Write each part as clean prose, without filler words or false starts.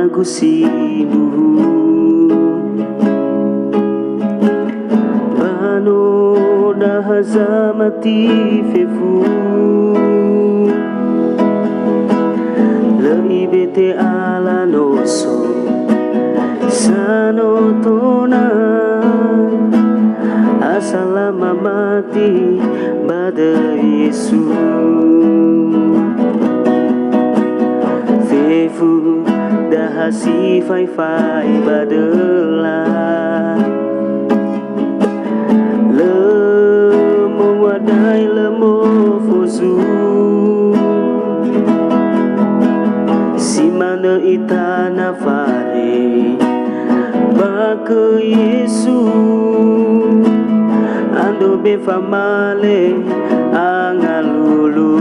nagusimu bano dahazamati fefu leibete ala noso sanotona asalama mati bada Yesu fefu dahasi fai badela lemo wadai lemo fozu simana itana fare baka Yesu ando befamale angalulu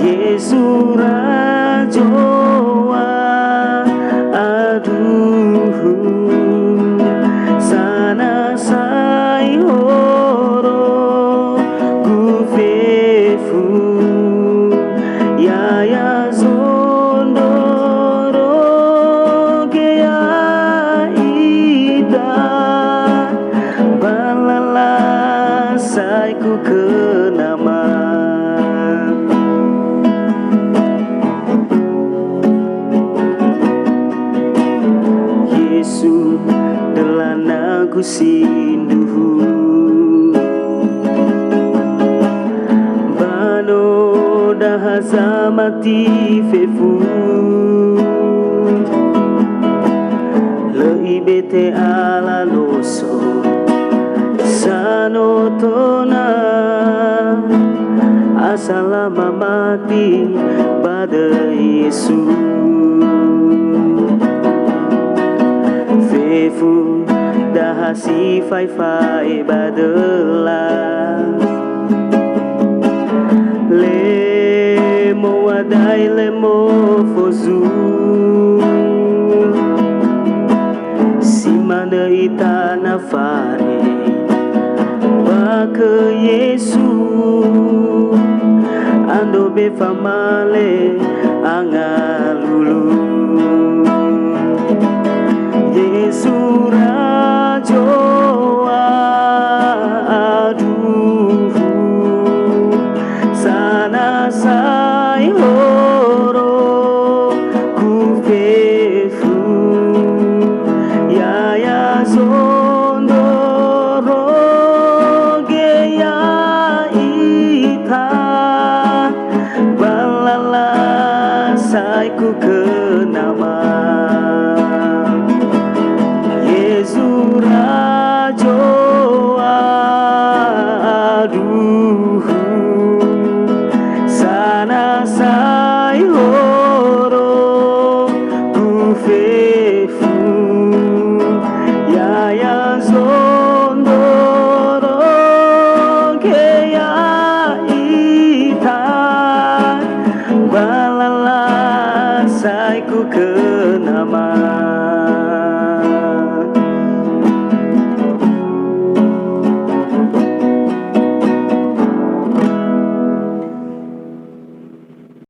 Yesu rajoa aduh sana sai horo gufefu ya zondoro gea ida balala sai ku kenama Yesu delana gusinduhu bano dahazamati fefu leibete ala loso sanotona asalama mati pada Yesu fefu dahasi fai badela lemo wadai lemo fozu simana itana fare baka Yesu ando befamale angalulu Yesu rajoa aduh sana sai horo kufefu ya zondoro geya ita balala sai ku kenama Yesu rajoa aduh sana sai horo kufefu ya zondoro geya ita balala sai ku kenama